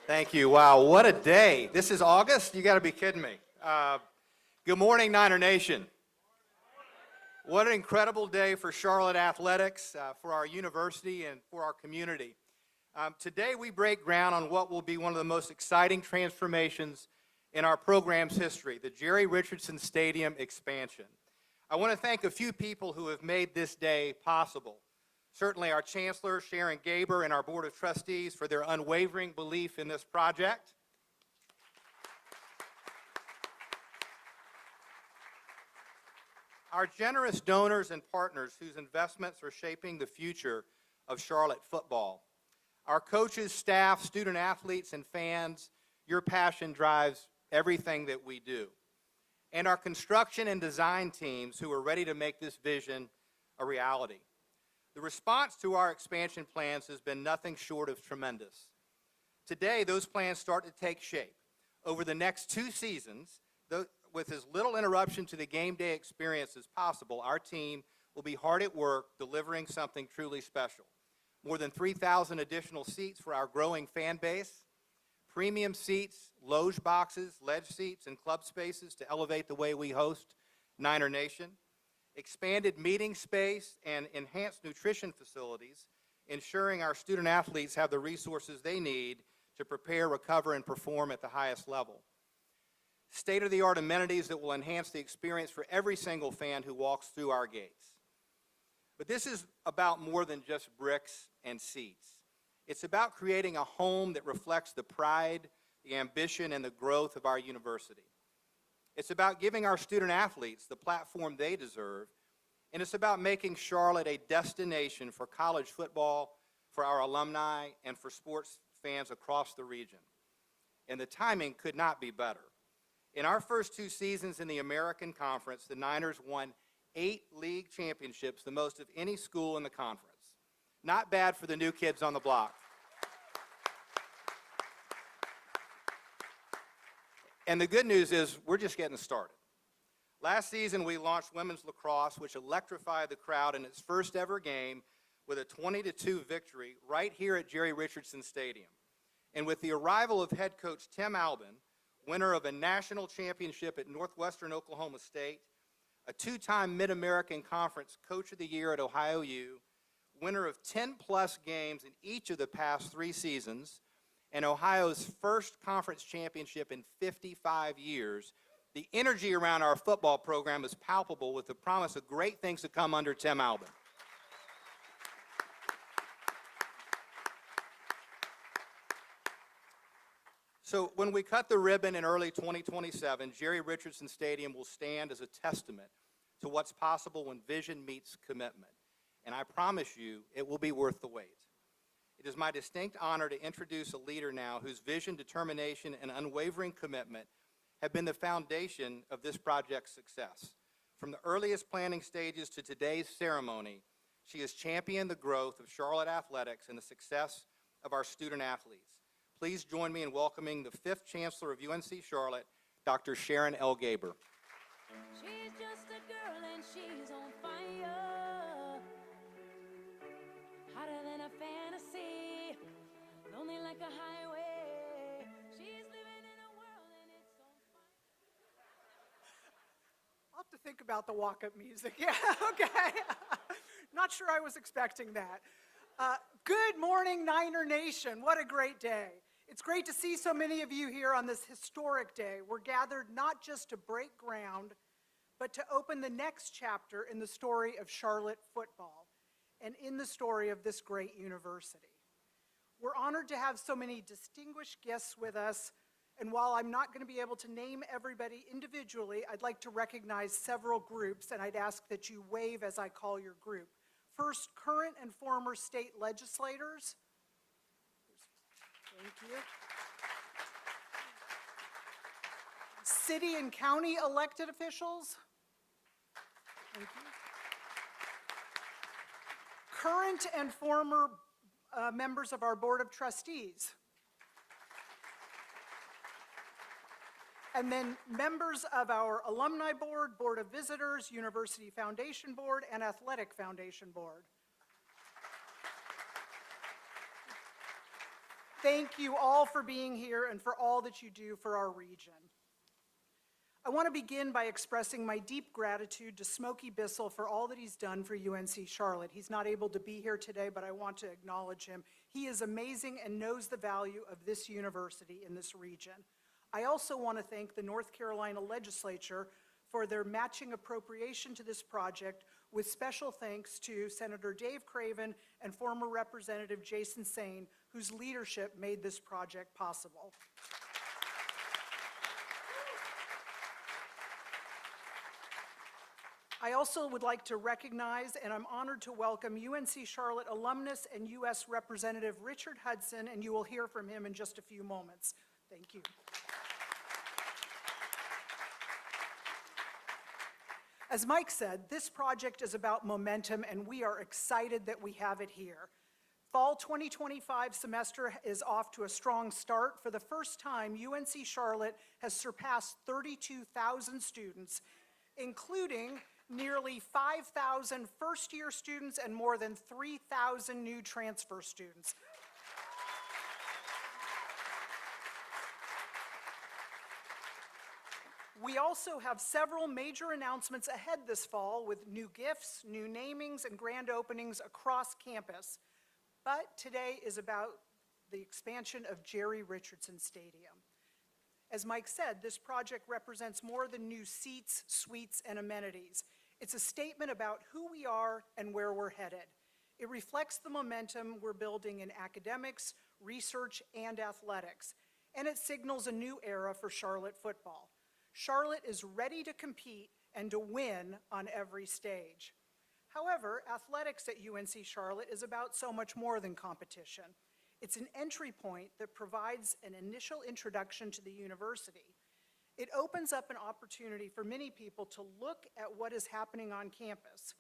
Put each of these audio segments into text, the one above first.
Thank you. Wow, what a day. This is August? You got to be kidding me. Good morning, Niner Nation. What an incredible day for Charlotte Athletics, for our university, and for our community. Today we break ground on what will be one of the most exciting transformations in our program's history, the Jerry Richardson Stadium expansion. I want to thank a few people who have made this day possible. Certainly our Chancellor, Sharon Gaber, and our Board of Trustees for their unwavering belief in this project. Our generous donors and partners whose investments are shaping the future of Charlotte football. Our coaches, staff, student athletes, and fans, your passion drives everything that we do. And our construction and design teams who are ready to make this vision a reality. The response to our expansion plans has been nothing short of tremendous. Today, those plans start to take shape. Over the next 2 seasons, with as little interruption to the game day experience as possible, our team will be hard at work delivering something truly special. More than 3,000 additional seats for our growing fan base, premium seats, loge boxes, ledge seats, and club spaces to elevate the way we host Niner Nation, expanded meeting space, and enhanced nutrition facilities, ensuring our student athletes have the resources they need to prepare, recover, and perform at the highest level. State-of-the-art amenities that will enhance the experience for every single fan who walks through our gates. But this is about more than just bricks and seats. It's about creating a home that reflects the pride, the ambition, and the growth of our university. It's about giving our student athletes the platform they deserve, and it's about making Charlotte a destination for college football, for our alumni, and for sports fans across the region. And the timing could not be better. In our first 2 seasons in the American Conference, the Niners won 8 league championships, the most of any school in the conference. Not bad for the new kids on the block. And the good news is we're just getting started. Last season, we launched women's lacrosse, which electrified the crowd in its first ever game with a 20-2 victory right here at Jerry Richardson Stadium. And with the arrival of head coach Tim Albin, winner of a national championship at Northwestern Oklahoma State, a 2-time Mid-American Conference Coach of the Year at Ohio U, winner of 10-plus games in each of the past 3 seasons, and Ohio's first conference championship in 55 years, the energy around our football program is palpable with the promise of great things to come under Tim Albin. So when we cut the ribbon in early 2027, Jerry Richardson Stadium will stand as a testament to what's possible when vision meets commitment. And I promise you, it will be worth the wait. It is my distinct honor to introduce a leader now whose vision, determination, and unwavering commitment have been the foundation of this project's success. From the earliest planning stages to today's ceremony, she has championed the growth of Charlotte athletics and the success of our student athletes. Please join me in welcoming the 5th Chancellor of UNC Charlotte, Dr. Sharon L. Gaber. She's just a girl and she's on fire, hotter than a fantasy, lonely like a highway. She's living in a world and it's on fire. I'll have to think about the walk-up music. Yeah, okay. Not sure I was expecting that. Good morning, Niner Nation. What a great day. It's great to see so many of you here on this historic day. We're gathered not just to break ground, but to open the next chapter in the story of Charlotte football and in the story of this great university. We're honored to have so many distinguished guests with us, and while I'm not going to be able to name everybody individually, I'd like to recognize several groups, and I'd ask that you wave as I call your group. First, current and former state legislators. Thank you. City and county elected officials. Thank you. Current and former members of our Board of Trustees. And then members of our Alumni Board, Board of Visitors, University Foundation Board, and Athletic Foundation Board. Thank you all for being here and for all that you do for our region. I want to begin by expressing my deep gratitude to Smokey Bissell for all that he's done for UNC Charlotte. He's not able to be here today, but I want to acknowledge him. He is amazing and knows the value of this university in this region. I also want to thank the North Carolina legislature for their matching appropriation to this project, with special thanks to Senator Dave Craven and former Representative Jason Sain, whose leadership made this project possible. I also would like to recognize, and I'm honored to welcome, UNC Charlotte alumnus and U.S. Representative Richard Hudson, and you will hear from him in just a few moments. Thank you. As Mike said, this project is about momentum, and we are excited that we have it here. Fall 2025 semester is off to a strong start. For the first time, UNC Charlotte has surpassed 32,000 students, including nearly 5,000 first-year students and more than 3,000 new transfer students. We also have several major announcements ahead this fall with new gifts, new namings, and grand openings across campus. But today is about the expansion of Jerry Richardson Stadium. As Mike said, this project represents more than new seats, suites, and amenities. It's a statement about who we are and where we're headed. It reflects the momentum we're building in academics, research, and athletics. And it signals a new era for Charlotte football. Charlotte is ready to compete and to win on every stage. However, athletics at UNC Charlotte is about so much more than competition. It's an entry point that provides an initial introduction to the university. It opens up an opportunity for many people to look at what is happening on campus.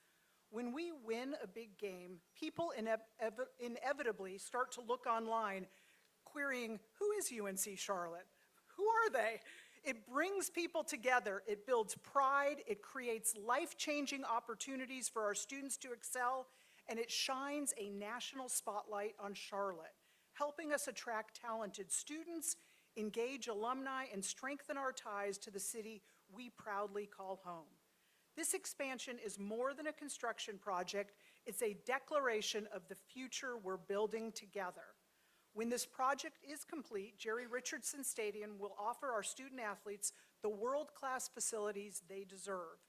When we win a big game, people inevitably start to look online, querying, who is UNC Charlotte? Who are they? It brings people together, it builds pride, it creates life-changing opportunities for our students to excel, and it shines a national spotlight on Charlotte, helping us attract talented students, engage alumni, and strengthen our ties to the city we proudly call home. This expansion is more than a construction project, it's a declaration of the future we're building together. When this project is complete, Jerry Richardson Stadium will offer our student athletes the world-class facilities they deserve.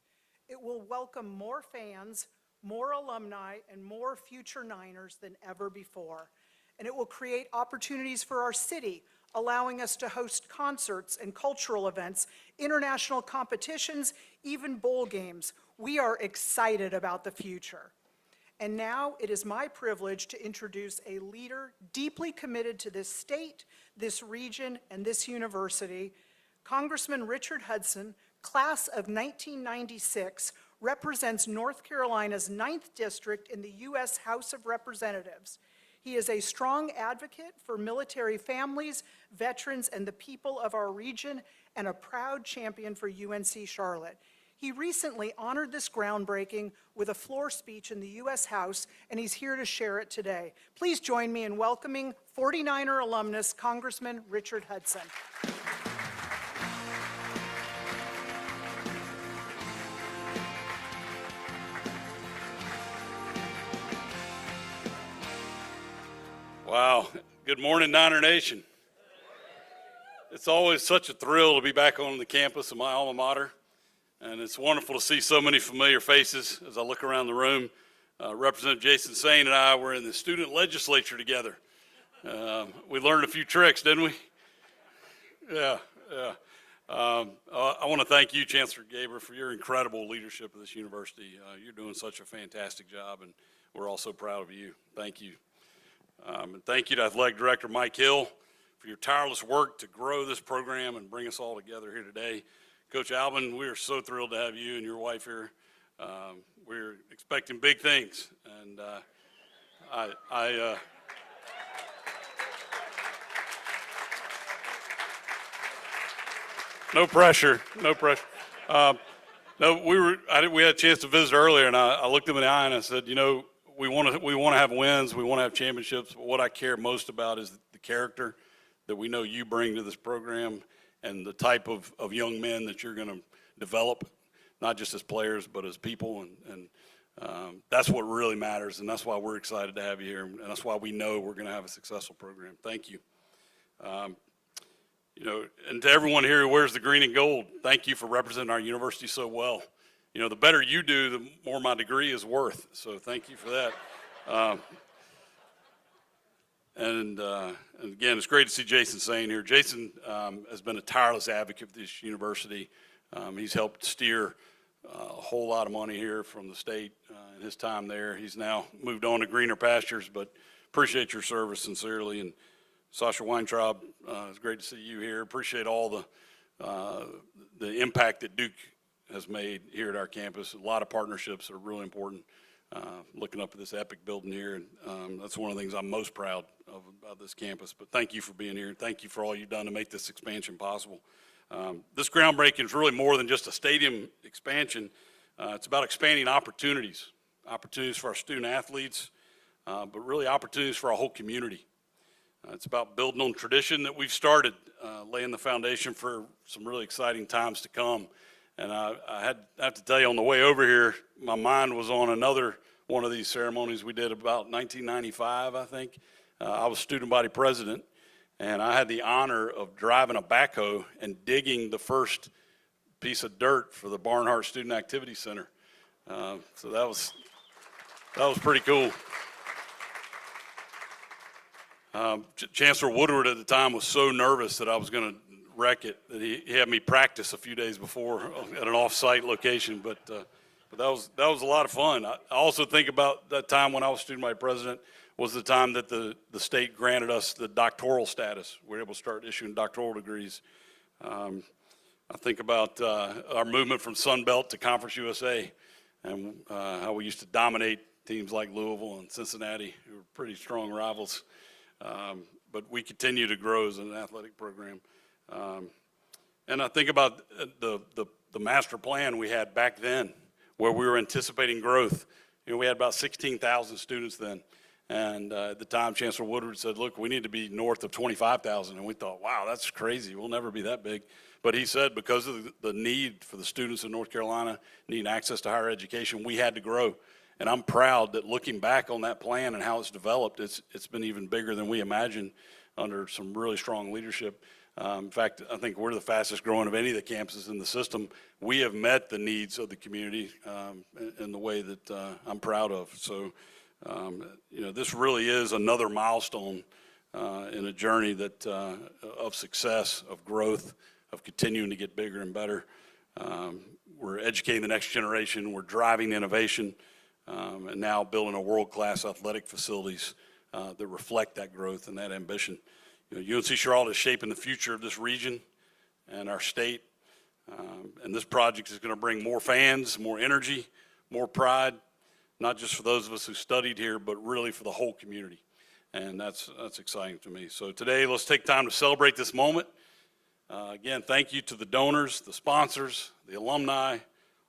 It will welcome more fans, more alumni, and more future Niners than ever before. And it will create opportunities for our city, allowing us to host concerts and cultural events, international competitions, even bowl games. We are excited about the future. And now it is my privilege to introduce a leader deeply committed to this state, this region, and this university. Congressman Richard Hudson, class of 1996, represents North Carolina's 9th District in the U.S. House of Representatives. He is a strong advocate for military families, veterans, and the people of our region, and a proud champion for UNC Charlotte. He recently honored this groundbreaking with a floor speech in the U.S. House, and he's here to share it today. Please join me in welcoming 49er alumnus, Congressman Richard Hudson. Wow. Good morning, Niner Nation. It's always such a thrill to be back on the campus of my alma mater. And it's wonderful to see so many familiar faces as I look around the room. Representative Jason Sain and I were in the student legislature together. We learned a few tricks, didn't we? Yeah. I want to thank you, Chancellor Gaber, for your incredible leadership of this university. You're doing such a fantastic job, and we're all so proud of you. Thank you. And thank you to Athletic Director Mike Hill for your tireless work to grow this program and bring us all together here today. Coach Alvin, we are so thrilled to have you and your wife here. We're expecting big things, and no pressure. No, we had a chance to visit earlier, and I looked him in the eye and I said, you know, we want to have wins, we want to have championships, but what I care most about is the character that we know you bring to this program and the type of young men that you're going to develop, not just as players, but as people. And that's what really matters, and that's why we're excited to have you here, and that's why we know we're going to have a successful program. Thank you. You know, and to everyone here who wears the green and gold, thank you for representing our university so well. You know, the better you do, the more my degree is worth, so thank you for that. And again, it's great to see Jason Sane here. Jason has been a tireless advocate for this university. He's helped steer a whole lot of money here from the state in his time there. He's now moved on to greener pastures, but appreciate your service sincerely. And Sasha Weintraub, it's great to see you here. Appreciate all the impact that Duke has made here at our campus. A lot of partnerships are really important. Looking up at this epic building here, and that's one of the things I'm most proud of about this campus. But thank you for being here. Thank you for all you've done to make this expansion possible. This groundbreaking is really more than just a stadium expansion. It's about expanding opportunities for our student athletes, but really opportunities for our whole community. It's about building on tradition that we've started, laying the foundation for some really exciting times to come. And I have to tell you, on the way over here, my mind was on another one of these ceremonies we did about 1995, I think. I was student body president, and I had the honor of driving a backhoe and digging the first piece of dirt for the Barnhart Student Activity Center. So that was pretty cool. Chancellor Woodward at the time was so nervous that I was going to wreck it that he had me practice a few days before at an off-site location. But that was a lot of fun. I also think about that time when I was student body president was the time that the state granted us the doctoral status. We were able to start issuing doctoral degrees. I think about our movement from Sun Belt to Conference USA and how we used to dominate teams like Louisville and Cincinnati, who were pretty strong rivals. But we continue to grow as an athletic program. And I think about the master plan we had back then, where we were anticipating growth. You know, we had about 16,000 students then. And at the time, Chancellor Woodward said, look, we need to be north of 25,000. And we thought, wow, that's crazy. We'll never be that big. But he said because of the need for the students in North Carolina needing access to higher education, we had to grow. And I'm proud that looking back on that plan and how it's developed, it's been even bigger than we imagined under some really strong leadership. In fact, I think we're the fastest growing of any of the campuses in the system. We have met the needs of the community in the way that I'm proud of. So, you know, this really is another milestone in a journey that of success, of growth, of continuing to get bigger and better. We're educating the next generation. We're driving innovation, and now building a world-class athletic facilities that reflect that growth and that ambition. You know, UNC Charlotte is shaping the future of this region and our state. And this project is going to bring more fans, more energy, more pride, not just for those of us who studied here, but really for the whole community. And that's exciting to me. So today, let's take time to celebrate this moment. Again, thank you to the donors, the sponsors, the alumni,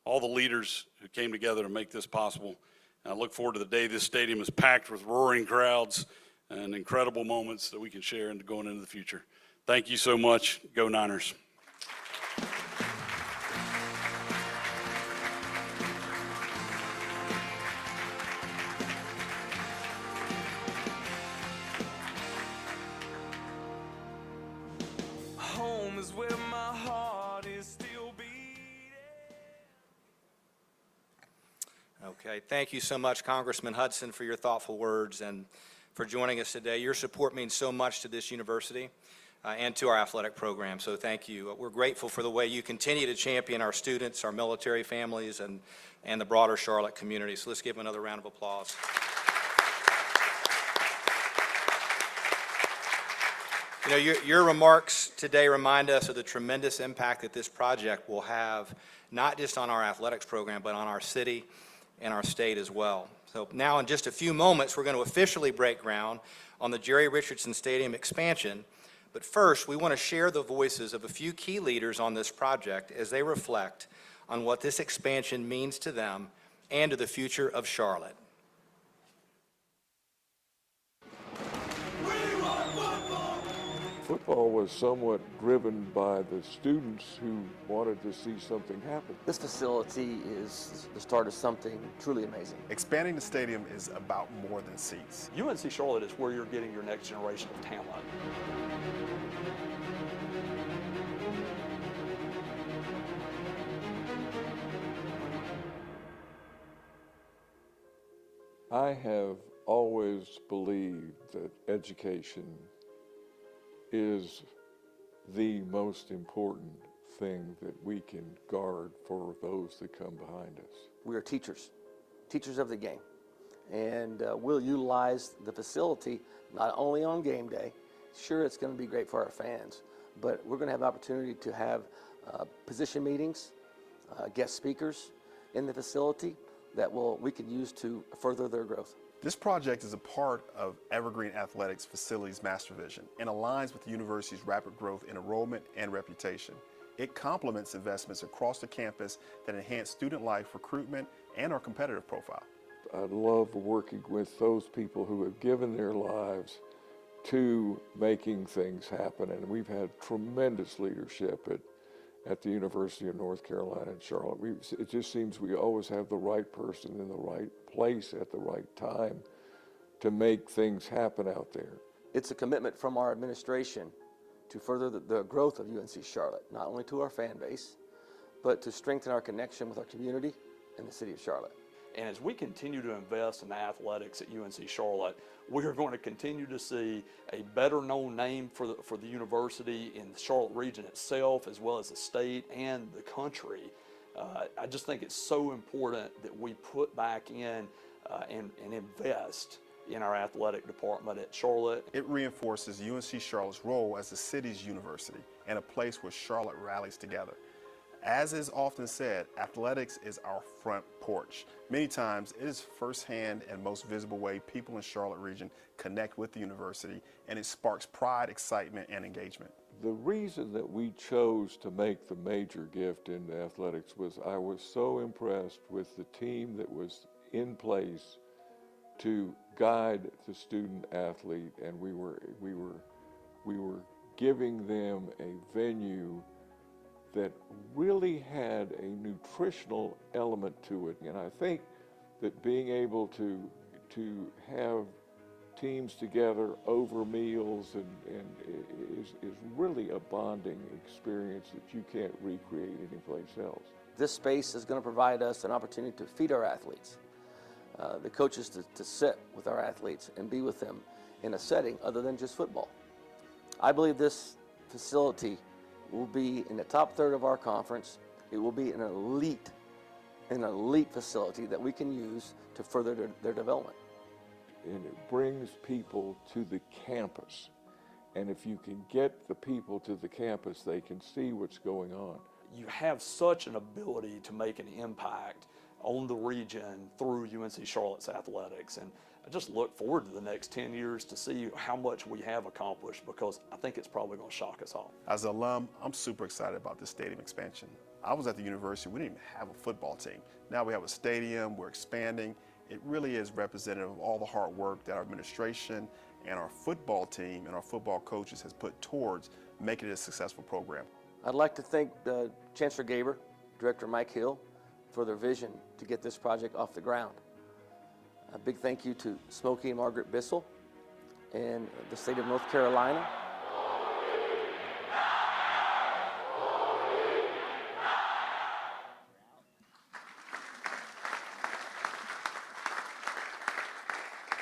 all the leaders who came together to make this possible. And I look forward to the day this stadium is packed with roaring crowds and incredible moments that we can share into going into the future. Thank you so much. Go Niners. Home is where my heart is still beating. Okay, thank you so much, Congressman Hudson, for your thoughtful words and for joining us today. Your support means so much to this university and to our athletic program, so thank you. We're grateful for the way you continue to champion our students, our military families, and the broader Charlotte community. So let's give them another round of applause. You know, your remarks today remind us of the tremendous impact that this project will have, not just on our athletics program, but on our city and our state as well. So now in just a few moments, we're going to officially break ground on the Jerry Richardson Stadium expansion. But first, we want to share the voices of a few key leaders on this project as they reflect on what this expansion means to them and to the future of Charlotte. We want football! Football was somewhat driven by the students who wanted to see something happen. This facility is the start of something truly amazing. Expanding the stadium is about more than seats. UNC Charlotte is where you're getting your next generation of talent. I have always believed that education is the most important thing that we can guard for those that come behind us. We are teachers of the game. And we'll utilize the facility not only on game day. Sure, it's going to be great for our fans, but we're going to have the opportunity to have position meetings, guest speakers in the facility that we can use to further their growth. This project is a part of Evergreen Athletics Facilities Master Vision and aligns with the university's rapid growth in enrollment and reputation. It complements investments across the campus that enhance student life, recruitment, and our competitive profile. I love working with those people who have given their lives to making things happen, and we've had tremendous leadership at the University of North Carolina in Charlotte. It just seems we always have the right person in the right place at the right time to make things happen out there. It's a commitment from our administration to further the growth of UNC Charlotte, not only to our fan base, but to strengthen our connection with our community and the city of Charlotte. And as we continue to invest in athletics at UNC Charlotte, we are going to continue to see a better known name for the university in the Charlotte region itself, as well as the state and the country. I just think it's so important that we put back in and invest in our athletic department at Charlotte. It reinforces UNC Charlotte's role as the city's university and a place where Charlotte rallies together. As is often said, athletics is our front porch. Many times, it is firsthand and most visible way people in Charlotte region connect with the university, and it sparks pride, excitement, and engagement. The reason that we chose to make the major gift in athletics was I was so impressed with the team that was in place to guide the student athlete, and we were giving them a venue that really had a nutritional element to it. And I think that being able to have teams together over meals is really a bonding experience that you can't recreate anyplace else. This space is going to provide us an opportunity to feed our athletes, the coaches to sit with our athletes and be with them in a setting other than just football. I believe this facility will be in the top third of our conference. It will be an elite facility that we can use to further their development. And it brings people to the campus. And if you can get the people to the campus, they can see what's going on. You have such an ability to make an impact on the region through UNC Charlotte's athletics. And I just look forward to the next 10 years to see how much we have accomplished, because I think it's probably going to shock us all. As an alum, I'm super excited about this stadium expansion. I was at the university, we didn't even have a football team. Now we have a stadium, we're expanding. It really is representative of all the hard work that our administration and our football team and our football coaches has put towards making it a successful program. I'd like to thank Chancellor Gaber, Director Mike Hill, for their vision to get this project off the ground. A big thank you to Smokey and Margaret Bissell and the state of North Carolina.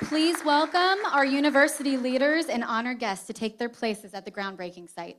Please welcome our university leaders and honor guests to take their places at the groundbreaking site.